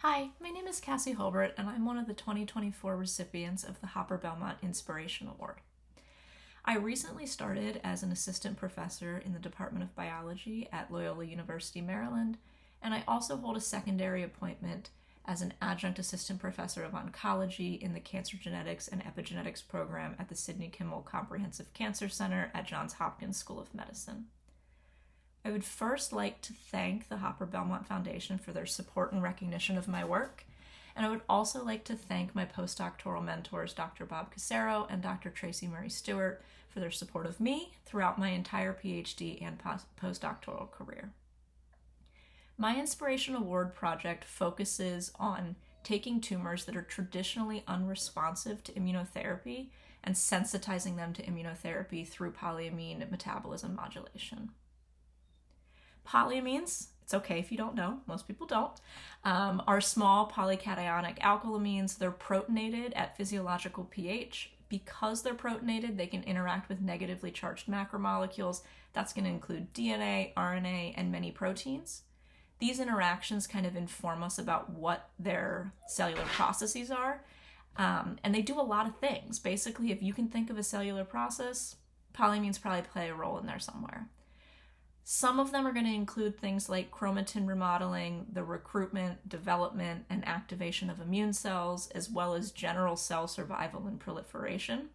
Hi, my name is Cassie Holbert, and I'm one of the 2024 recipients of the Belmont Inspiration Award. I recently started as an assistant professor in the Department of Biology at Loyola University, Maryland, and I also hold a secondary appointment as an adjunct assistant professor of oncology in the Cancer Genetics and Epigenetics program at the Sidney Kimmel Comprehensive Cancer Center at Johns Hopkins School of Medicine. I would first like to thank the Belmont Foundation for their support and recognition of my work, and I would also like to thank my postdoctoral mentors, Dr. Bob Casero and Dr. Tracy Murray Stewart, for their support of me throughout my entire PhD and postdoctoral career. My Inspiration Award project focuses on taking tumors that are traditionally unresponsive to immunotherapy and sensitizing them to immunotherapy through polyamine metabolism modulation. Polyamines, it's okay if you don't know, most people don't, are small polycationic alkylamines. They're protonated at physiological pH. Because they're protonated, they can interact with negatively charged macromolecules. That's going to include DNA, RNA, and many proteins. These interactions kind of inform us about what their cellular processes are, and they do a lot of things. Basically, if you can think of a cellular process, polyamines probably play a role in there somewhere. Some of them are going to include things like chromatin remodeling, the recruitment, development, and activation of immune cells, as well as general cell survival and proliferation.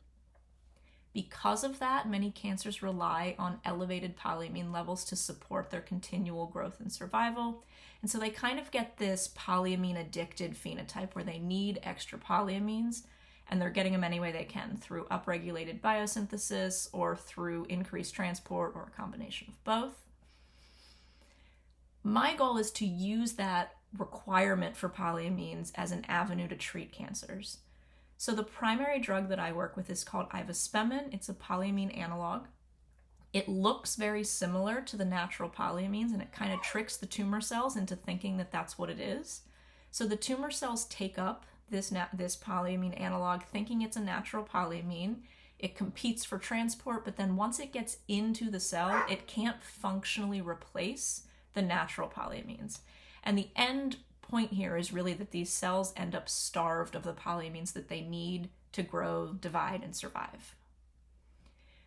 Because of that, many cancers rely on elevated polyamine levels to support their continual growth and survival. And so they kind of get this polyamine addicted phenotype where they need extra polyamines, and they're getting them any way they can through upregulated biosynthesis or through increased transport or a combination of both. My goal is to use that requirement for polyamines as an avenue to treat cancers. So the primary drug that I work with is called ivospemin. It's a polyamine analog. It looks very similar to the natural polyamines, and it kind of tricks the tumor cells into thinking that that's what it is. So the tumor cells take up this polyamine analog thinking it's a natural polyamine. It competes for transport, but then once it gets into the cell, it can't functionally replace the natural polyamines. And the end point here is really that these cells end up starved of the polyamines that they need to grow, divide, and survive.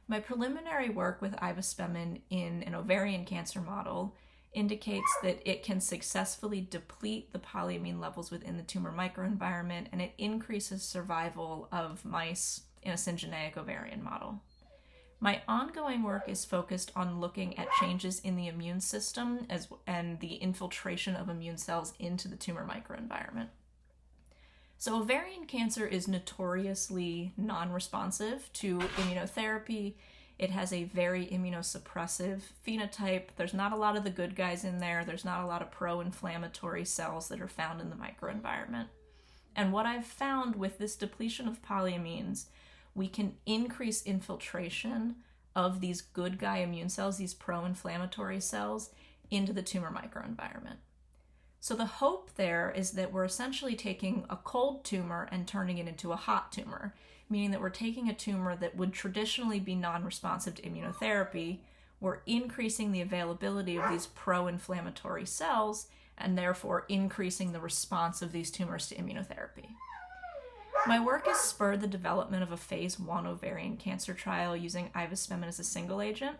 My preliminary work with ivospemin in an ovarian cancer model indicates that it can successfully deplete the polyamine levels within the tumor microenvironment, and it increases survival of mice in a syngeneic ovarian model. My ongoing work is focused on looking at changes in the immune system and the infiltration of immune cells into the tumor microenvironment. So ovarian cancer is notoriously non-responsive to immunotherapy. It has a very immunosuppressive phenotype. There's not a lot of the good guys in there. There's not a lot of pro-inflammatory cells that are found in the microenvironment. And what I've found with this depletion of polyamines, we can increase infiltration of these good guy immune cells, these pro-inflammatory cells, into the tumor microenvironment. So the hope there is that we're essentially taking a cold tumor and turning it into a hot tumor, meaning that we're taking a tumor that would traditionally be non-responsive to immunotherapy, we're increasing the availability of these pro-inflammatory cells, and therefore increasing the response of these tumors to immunotherapy. My work has spurred the development of a phase 1 ovarian cancer trial using ivospemin as a single agent,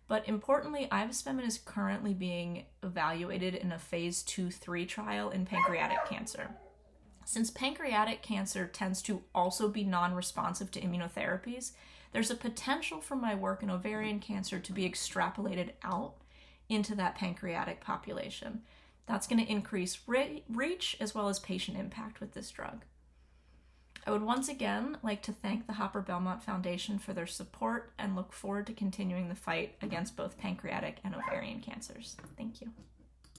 but importantly, ivospemin is currently being evaluated in a phase 2-3 trial in pancreatic cancer. Since pancreatic cancer tends to also be non-responsive to immunotherapies, there's a potential for my work in ovarian cancer to be extrapolated out into that pancreatic population. That's going to increase reach as well as patient impact with this drug. I would once again like to thank the Belmont Foundation for their support and look forward to continuing the fight against both pancreatic and ovarian cancers. Thank you.